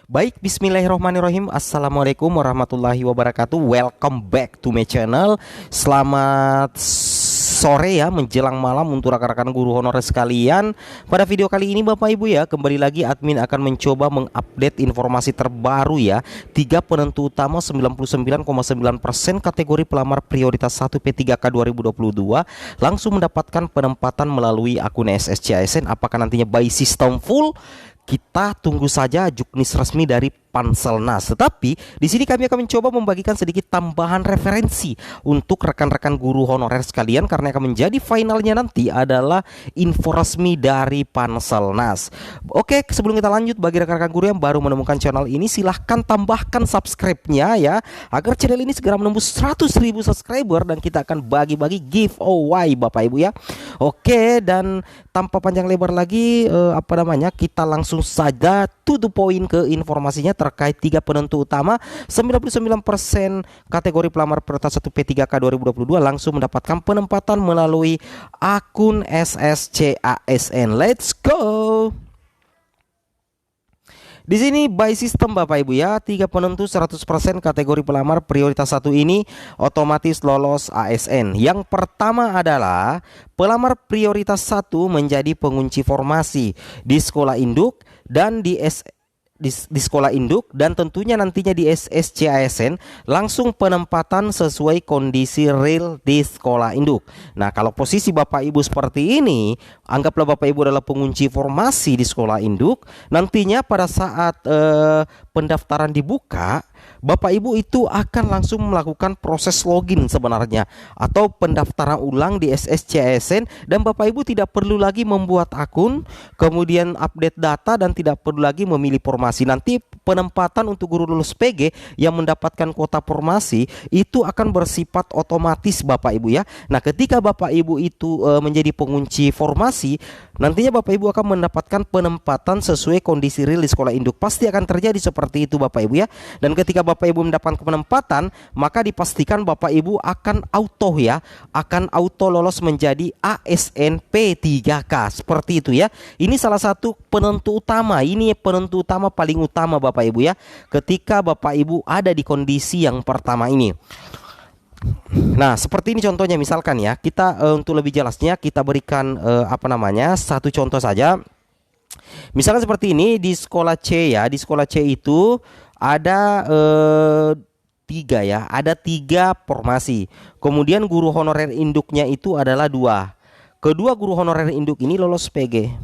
Baik, bismillahirrohmanirrohim. Assalamualaikum warahmatullahi wabarakatuh. Welcome back to my channel. Selamat sore ya, menjelang malam untuk rekan-rekan guru honorer sekalian. Pada video kali ini Bapak Ibu ya, kembali lagi admin akan mencoba mengupdate informasi terbaru ya. 3 penentu utama 99,9% kategori pelamar prioritas 1 P3K 2022 langsung mendapatkan penempatan melalui akun SSCASN. Apakah nantinya by system full? Kita tunggu saja juknis resmi dari Panselnas. Tetapi di sini kami akan mencoba membagikan sedikit tambahan referensi untuk rekan-rekan guru honorer sekalian, karena akan menjadi finalnya nanti adalah info resmi dari Panselnas. Oke, sebelum kita lanjut, bagi rekan-rekan guru yang baru menemukan channel ini, silahkan tambahkan subscribe-nya ya, agar channel ini segera menembus 100.000 subscriber dan kita akan bagi-bagi giveaway Bapak Ibu ya. Oke, dan tanpa panjang lebar lagi kita langsung saja to the point ke informasinya terkait 3 penentu utama 99% kategori pelamar prioritas 1 P3K 2022 langsung mendapatkan penempatan melalui akun SSCASN. Let's go. Di sini by system Bapak Ibu ya, 3 penentu 100% kategori pelamar prioritas 1 ini otomatis lolos ASN. Yang pertama adalah pelamar prioritas 1 menjadi pengunci formasi di sekolah induk dan di sekolah induk, dan tentunya nantinya di SSCASN langsung penempatan sesuai kondisi real di sekolah induk. Nah, kalau posisi Bapak Ibu seperti ini, anggaplah Bapak Ibu adalah pengunci formasi di sekolah induk. Nantinya pada saat pendaftaran dibuka, Bapak Ibu itu akan langsung melakukan proses login sebenarnya, atau pendaftaran ulang di SSCASN, dan Bapak Ibu tidak perlu lagi membuat akun, kemudian update data, dan tidak perlu lagi memilih formasi. Nanti penempatan untuk guru lulus PG yang mendapatkan kuota formasi itu akan bersifat otomatis Bapak Ibu ya. Nah, ketika Bapak Ibu itu menjadi pengunci formasi, nantinya Bapak Ibu akan mendapatkan penempatan sesuai kondisi real di sekolah induk. Pasti akan terjadi seperti itu Bapak Ibu ya. Dan ketika Bapak Ibu mendapatkan penempatan, maka dipastikan Bapak Ibu akan auto lolos menjadi ASN P3K seperti itu ya. Ini salah satu penentu utama. Ini penentu utama paling utama Bapak Ibu ya, ketika Bapak Ibu ada di kondisi yang pertama ini. Nah, seperti ini contohnya, misalkan ya, kita untuk lebih jelasnya kita berikan satu contoh saja. Misalkan seperti ini di sekolah C ya, di sekolah C itu ada 3 ya, ada 3 formasi. Kemudian guru honorer induknya itu adalah 2. Kedua guru honorer induk ini lolos PG.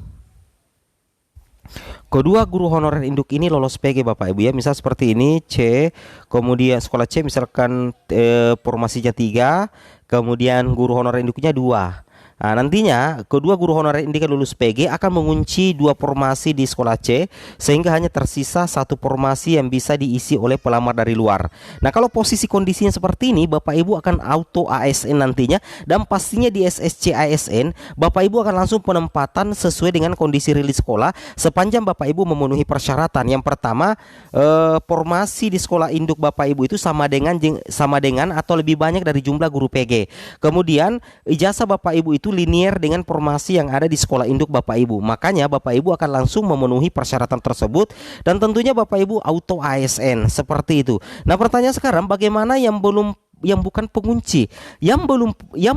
Kedua guru honorer induk ini lolos PG Bapak Ibu ya. Misal seperti ini C, kemudian sekolah C misalkan formasinya 3, kemudian guru honorer induknya 2. Nah, nantinya kedua guru honorer induk lulus PG akan mengunci 2 formasi di sekolah C, sehingga hanya tersisa 1 formasi yang bisa diisi oleh pelamar dari luar. Nah, kalau posisi kondisinya seperti ini, Bapak Ibu akan auto ASN nantinya, dan pastinya di SSCASN Bapak Ibu akan langsung penempatan sesuai dengan kondisi rilis sekolah, sepanjang Bapak Ibu memenuhi persyaratan. Yang pertama, formasi di sekolah induk Bapak Ibu itu sama dengan atau lebih banyak dari jumlah guru PG. Kemudian ijazah Bapak Ibu itu linier dengan formasi yang ada di sekolah induk Bapak Ibu. Makanya Bapak Ibu akan langsung memenuhi persyaratan tersebut, dan tentunya Bapak Ibu auto ASN seperti itu. Nah, pertanyaan sekarang, bagaimana yang bukan pengunci, yang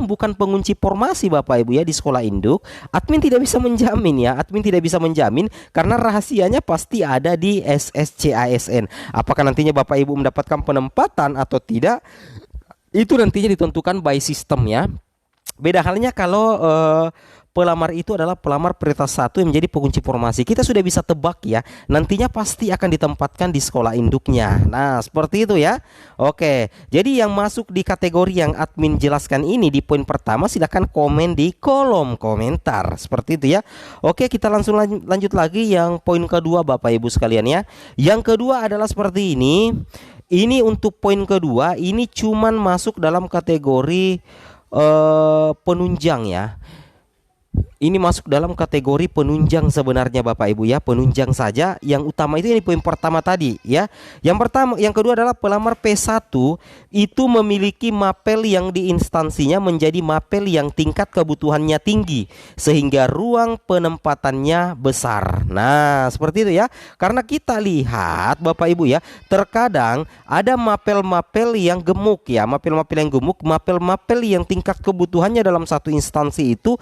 bukan pengunci formasi Bapak Ibu ya di sekolah induk? Admin tidak bisa menjamin ya, admin tidak bisa menjamin, karena rahasianya pasti ada di SSCASN. Apakah nantinya Bapak Ibu mendapatkan penempatan atau tidak, itu nantinya ditentukan by system ya. Beda halnya kalau pelamar itu adalah pelamar prioritas 1 yang menjadi pengunci formasi. Kita sudah bisa tebak ya, nantinya pasti akan ditempatkan di sekolah induknya. Nah, seperti itu ya. Oke, jadi yang masuk di kategori yang admin jelaskan ini di poin pertama, silahkan komen di kolom komentar. Seperti itu ya. Oke, kita langsung lanjut lagi yang poin kedua Bapak Ibu sekalian ya. Yang kedua adalah seperti ini. Ini untuk poin kedua, ini cuman masuk dalam kategori penunjang ya. Ini masuk dalam kategori penunjang sebenarnya Bapak Ibu ya, penunjang saja. Yang utama itu ini poin pertama tadi ya. Yang kedua adalah pelamar P1 itu memiliki mapel yang di instansinya menjadi mapel yang tingkat kebutuhannya tinggi sehingga ruang penempatannya besar. Nah, seperti itu ya. Karena kita lihat Bapak Ibu ya, terkadang ada mapel-mapel yang gemuk ya, mapel-mapel yang gemuk, mapel-mapel yang tingkat kebutuhannya dalam satu instansi itu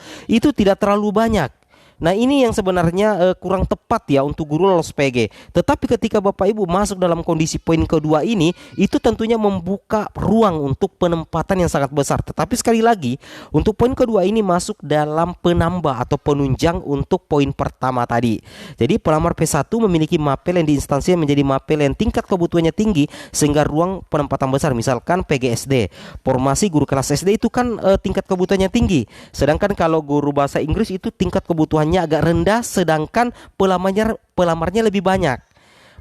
tidak terlalu banyak. Nah, ini yang sebenarnya kurang tepat ya untuk guru lolos PG. Tetapi ketika Bapak Ibu masuk dalam kondisi poin kedua ini, itu tentunya membuka ruang untuk penempatan yang sangat besar. Tetapi sekali lagi, untuk poin kedua ini masuk dalam penambah atau penunjang untuk poin pertama tadi. Jadi pelamar P1 memiliki mapel yang di instansinya menjadi mapel yang tingkat kebutuhannya tinggi sehingga ruang penempatan besar. Misalkan PGSD, formasi guru kelas SD itu kan tingkat kebutuhannya tinggi. Sedangkan kalau guru bahasa Inggris itu tingkat kebutuhannya agak rendah, sedangkan pelamarnya lebih banyak.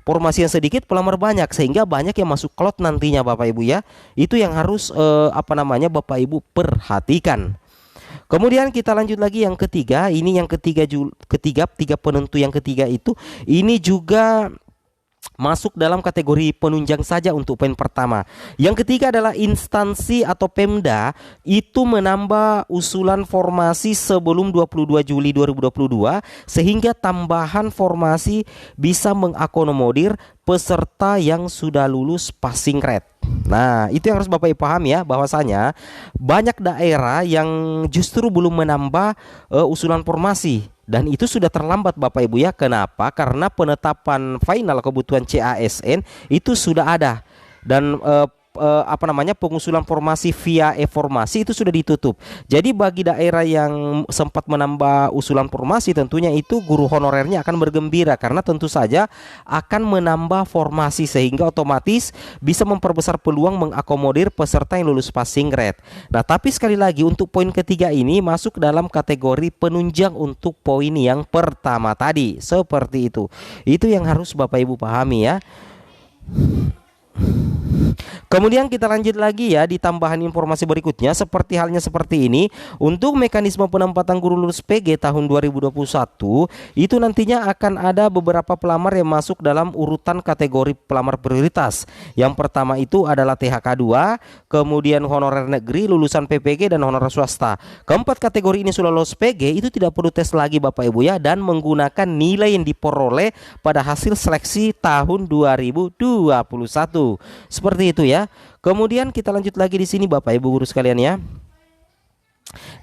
Formasi yang sedikit, pelamar banyak, sehingga banyak yang masuk klot nantinya Bapak Ibu ya. Itu yang harus Bapak Ibu perhatikan. Kemudian kita lanjut lagi yang ketiga. Ini yang tiga penentu yang ketiga itu ini juga masuk dalam kategori penunjang saja untuk poin pertama. Yang ketiga adalah instansi atau Pemda itu menambah usulan formasi sebelum 22 Juli 2022 sehingga tambahan formasi bisa mengakomodir peserta yang sudah lulus passing grade. Nah, itu yang harus Bapak Ibu paham ya, bahwasanya banyak daerah yang justru belum menambah usulan formasi. Dan itu sudah terlambat Bapak Ibu ya. Kenapa? Karena penetapan final kebutuhan CASN itu sudah ada. Dan pengusulan formasi via e-formasi itu sudah ditutup. Jadi bagi daerah yang sempat menambah usulan formasi, tentunya itu guru honorernya akan bergembira karena tentu saja akan menambah formasi sehingga otomatis bisa memperbesar peluang mengakomodir peserta yang lulus passing grade. Nah, tapi sekali lagi untuk poin ketiga ini masuk dalam kategori penunjang untuk poin yang pertama tadi. Seperti itu. Itu yang harus Bapak Ibu pahami ya. Kemudian kita lanjut lagi ya di tambahan informasi berikutnya seperti halnya seperti ini. Untuk mekanisme penempatan guru lulus PG tahun 2021 itu nantinya akan ada beberapa pelamar yang masuk dalam urutan kategori pelamar prioritas. Yang pertama itu adalah THK 2, kemudian honorer negeri, lulusan PPG dan honorer swasta. Keempat kategori ini sudah lulus PG itu tidak perlu tes lagi Bapak Ibu ya, dan menggunakan nilai yang diperoleh pada hasil seleksi tahun 2021. Seperti itu ya. Kemudian kita lanjut lagi di sini Bapak Ibu guru sekalian ya.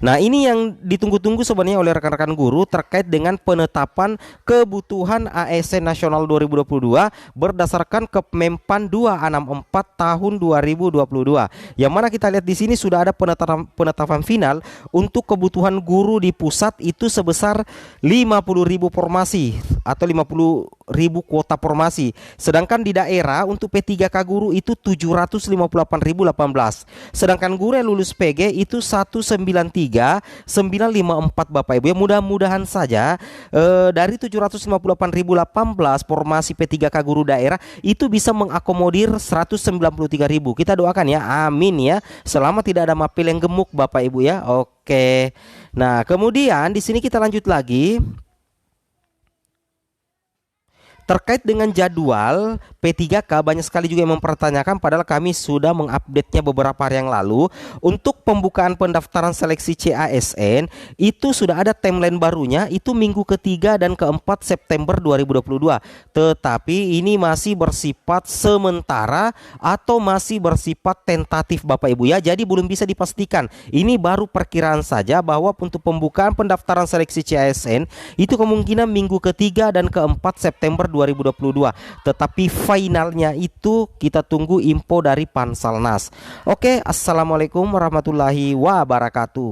Nah, ini yang ditunggu-tunggu sebenarnya oleh rekan-rekan guru terkait dengan penetapan kebutuhan ASN Nasional 2022 berdasarkan Kemenpan 264 tahun 2022. Yang mana kita lihat di sini sudah ada penetapan final untuk kebutuhan guru di pusat itu sebesar 50.000 formasi atau 50.000 kuota formasi. Sedangkan di daerah untuk P3K guru itu 758.018. Sedangkan guru yang lulus PG itu 193.954 Bapak Ibu ya. Mudah-mudahan saja dari 758.018 formasi P3K guru daerah itu bisa mengakomodir 193.000. Kita doakan ya, amin ya. Selama tidak ada mapel yang gemuk Bapak Ibu ya. Oke. Nah, kemudian di sini kita lanjut lagi. Terkait dengan jadwal P3K banyak sekali juga yang mempertanyakan, padahal kami sudah mengupdate-nya beberapa hari yang lalu. Untuk pembukaan pendaftaran seleksi CASN itu sudah ada timeline barunya, itu minggu ketiga dan keempat September 2022. Tetapi ini masih bersifat sementara atau masih bersifat tentatif Bapak Ibu ya. Jadi belum bisa dipastikan. Ini baru perkiraan saja bahwa untuk pembukaan pendaftaran seleksi CASN itu kemungkinan minggu ketiga dan keempat September 2022. Tetapi finalnya itu kita tunggu info dari Pansalnas. Oke, assalamualaikum warahmatullahi wabarakatuh.